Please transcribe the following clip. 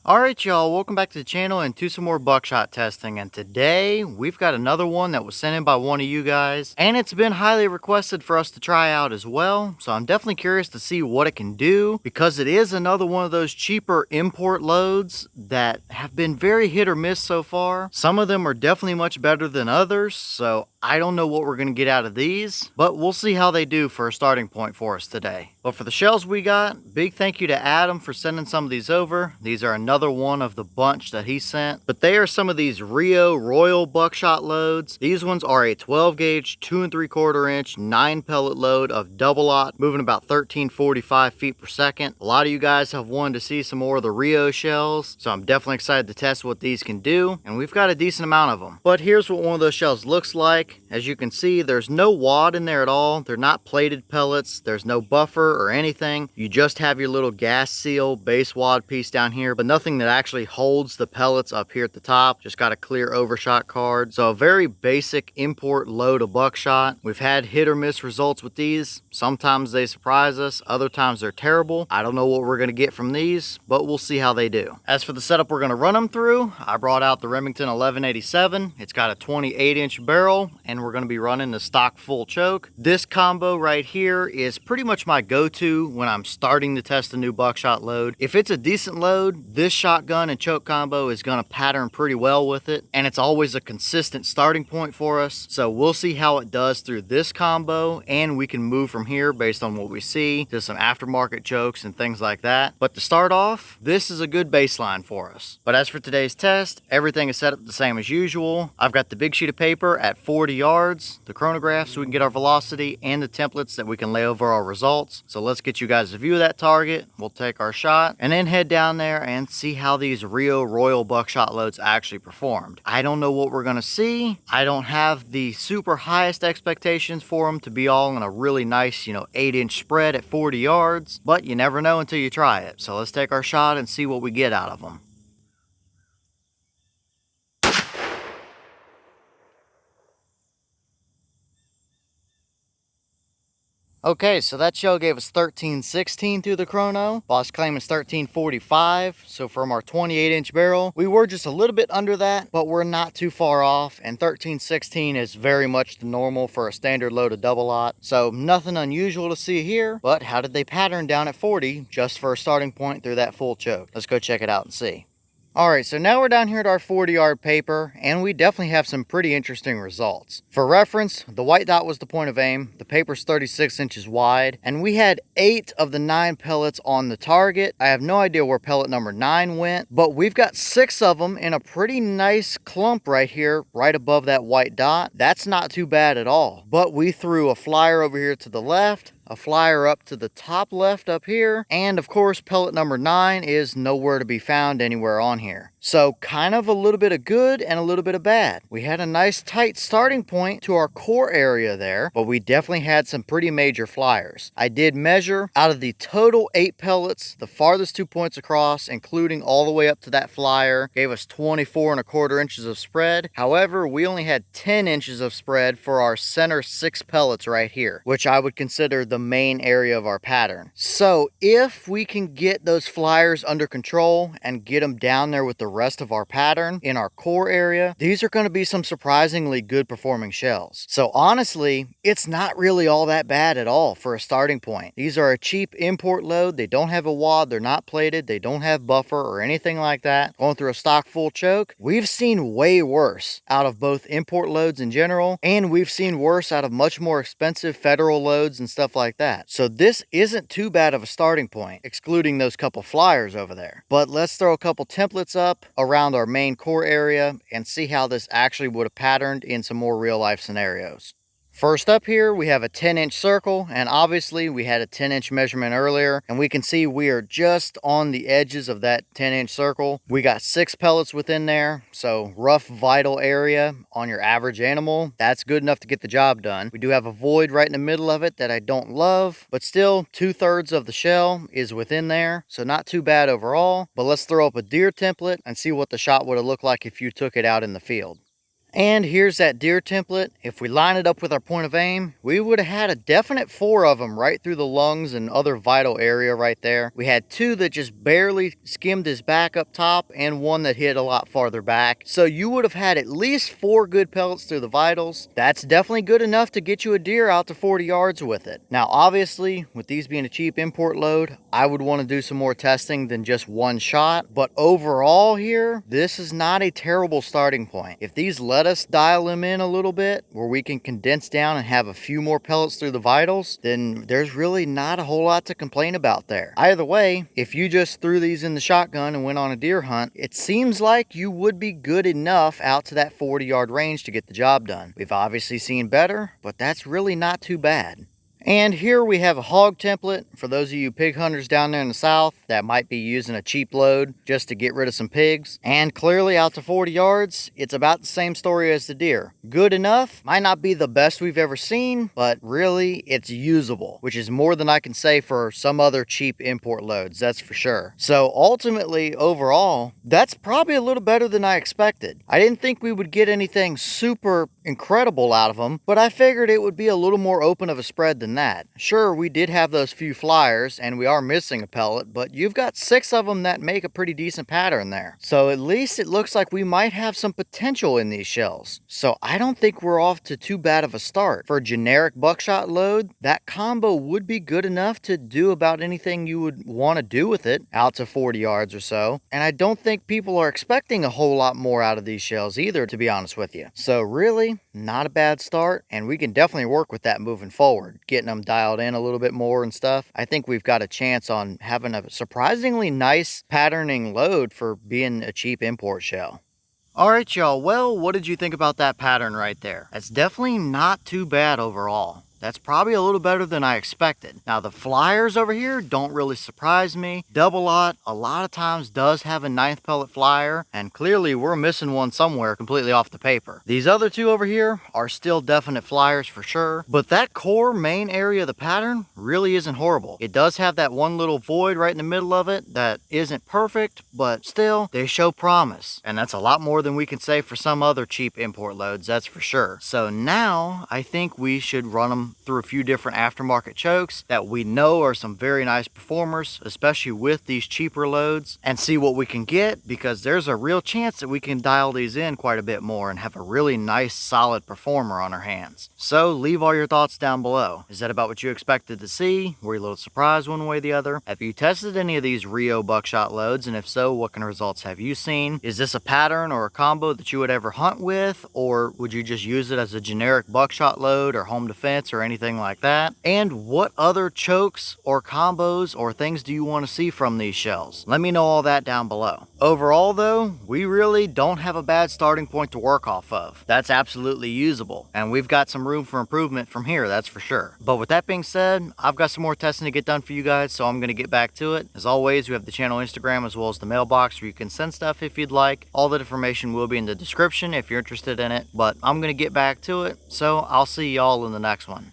Alright y'all, welcome back to the channel and to some more buckshot testing, and today we've got another one that was sent in by one of you guys and it's been highly requested for us to try out as well, so I'm definitely curious to see what it can do because it is another one of those cheaper import loads that have been very hit or miss so far. Some of them are definitely much better than others, so I don't know what we're going to get out of these, but we'll see how they do for a starting point for us today. But for the shells we got, big thank you to Adam for sending some of these over. These are another one of the bunch that he sent, but they are some of these Rio Royal buckshot loads. These ones are a 12 gauge 2 3/4 inch 9 pellet load of double-aught, moving about 1345 feet per second. A lot of you guys have wanted to see some more of the Rio shells, so I'm definitely excited to test what these can do, and we've got a decent amount of them. But here's what one of those shells looks like. As you can see, there's no wad in there at all. They're not plated pellets. There's no buffer or anything. You just have your little gas seal base wad piece down here, but nothing that actually holds the pellets up here at the top. Just got a clear overshot card. So a very basic import load of buckshot. We've had hit or miss results with these. Sometimes they surprise us. Other times they're terrible. I don't know what we're going to get from these, but we'll see how they do. As for the setup we're going to run them through, I brought out the Remington 1187. It's got a 28-inch barrel, and we're going to be running the stock full choke. This combo right here is pretty much my go-to when I'm starting to test a new buckshot load. If it's a decent load, this shotgun and choke combo is going to pattern pretty well with it, and it's always a consistent starting point for us. So we'll see how it does through this combo, and we can move from here based on what we see to some aftermarket chokes and things like that. But to start off, this is a good baseline for us. But as for today's test, everything is set up the same as usual. I've got the big sheet of paper at 40 yards, the chronograph so we can get our velocity, and the templates that we can lay over our results. So let's get you guys a view of that target. We'll take our shot and then head down there and see how these Rio Royal buckshot loads actually performed. I don't know what we're going to see. I don't have the super highest expectations for them to be all in a really nice, 8-inch spread at 40 yards, but you never know until you try it. So let's take our shot and see what we get out of them. Okay, so that shell gave us 1316 through the chrono. Boss claim is 1345. So from our 28-inch barrel, we were just a little bit under that, but we're not too far off. And 1316 is very much the normal for a standard load of double-aught. So nothing unusual to see here, but how did they pattern down at 40 just for a starting point through that full choke? Let's go check it out and see. Alright, so now we're down here at our 40-yard paper, and we definitely have some pretty interesting results. For reference, the white dot was the point of aim, the paper's 36 inches wide, and we had 8 of the 9 pellets on the target. I have no idea where pellet number 9 went, but we've got 6 of them in a pretty nice clump right here, right above that white dot. That's not too bad at all. But we threw a flyer over here to the left, a flyer up to the top left up here, and of course pellet number 9 is nowhere to be found anywhere on here. So kind of a little bit of good and a little bit of bad. We had a nice tight starting point to our core area there, but we definitely had some pretty major flyers. I did measure out of the total 8 pellets, the farthest 2 points across, including all the way up to that flyer, gave us 24 1/4 inches of spread. However, we only had 10 inches of spread for our center 6 pellets right here, which I would consider the main area of our pattern. So if we can get those flyers under control and get them down there with the rest of our pattern in our core area, these are going to be some surprisingly good performing shells. So honestly, it's not really all that bad at all for a starting point. These are a cheap import load. They don't have a wad, they're not plated, they don't have buffer or anything like that. Going through a stock full choke, we've seen way worse out of both import loads in general, and we've seen worse out of much more expensive federal loads and stuff like that. So this isn't too bad of a starting point, excluding those couple flyers over there. But let's throw a couple templates up around our main core area and see how this actually would have patterned in some more real life scenarios. First up here, we have a 10-inch circle, and obviously we had a 10-inch measurement earlier, and we can see we are just on the edges of that 10-inch circle. We got 6 pellets within there, so rough vital area on your average animal. That's good enough to get the job done. We do have a void right in the middle of it that I don't love, but still 2/3 of the shell is within there, so not too bad overall. But let's throw up a deer template and see what the shot would have looked like if you took it out in the field. And here's that deer template. If we line it up with our point of aim, we would have had a definite 4 of them right through the lungs and other vital area right there. We had 2 that just barely skimmed his back up top and 1 that hit a lot farther back. So you would have had at least 4 good pellets through the vitals. That's definitely good enough to get you a deer out to 40 yards with it. Now, obviously, with these being a cheap import load, I would want to do some more testing than just 1 shot. But overall here, this is not a terrible starting point. If these let us dial them in a little bit where we can condense down and have a few more pellets through the vitals, then there's really not a whole lot to complain about there. Either way, if you just threw these in the shotgun and went on a deer hunt, it seems like you would be good enough out to that 40-yard range to get the job done. We've obviously seen better, but that's really not too bad. And here we have a hog template for those of you pig hunters down there in the south that might be using a cheap load just to get rid of some pigs. And clearly out to 40 yards, it's about the same story as the deer. Good enough, might not be the best we've ever seen, but really it's usable, which is more than I can say for some other cheap import loads, that's for sure. So ultimately, overall, that's probably a little better than I expected. I didn't think we would get anything super incredible out of them, but I figured it would be a little more open of a spread than that. Sure, we did have those few flyers and we are missing a pellet, but you've got 6 of them that make a pretty decent pattern there. So at least it looks like we might have some potential in these shells. So I don't think we're off to too bad of a start. For a generic buckshot load, that combo would be good enough to do about anything you would want to do with it out to 40 yards or so. And I don't think people are expecting a whole lot more out of these shells either, to be honest with you. So really, not a bad start, and we can definitely work with that moving forward, getting them dialed in a little bit more and stuff. I think we've got a chance on having a surprisingly nice patterning load for being a cheap import shell. Alright y'all, well, what did you think about that pattern right there? That's definitely not too bad overall. That's probably a little better than I expected. Now the flyers over here don't really surprise me. Double-aught a lot of times does have a 9th pellet flyer, and clearly we're missing one somewhere completely off the paper. These other 2 over here are still definite flyers for sure, but that core main area of the pattern really isn't horrible. It does have that one little void right in the middle of it that isn't perfect, but still they show promise, and that's a lot more than we can say for some other cheap import loads, that's for sure. So now I think we should run them through a few different aftermarket chokes that we know are some very nice performers, especially with these cheaper loads, and see what we can get, because there's a real chance that we can dial these in quite a bit more and have a really nice solid performer on our hands. So leave all your thoughts down below. Is that about what you expected to see? Were you a little surprised one way or the other? Have you tested any of these Rio buckshot loads, and if so, what kind of results have you seen? Is this a pattern or a combo that you would ever hunt with, or would you just use it as a generic buckshot load or home defense or anything like that? And what other chokes or combos or things do you want to see from these shells? Let me know all that down below. Overall though, we really don't have a bad starting point to work off of. That's absolutely usable, and we've got some room for improvement from here, that's for sure. But with that being said, I've got some more testing to get done for you guys, so I'm going to get back to it. As always, we have the channel Instagram as well as the mailbox where you can send stuff if you'd like. All that information will be in the description if you're interested in it, but I'm going to get back to it, so I'll see y'all in the next one.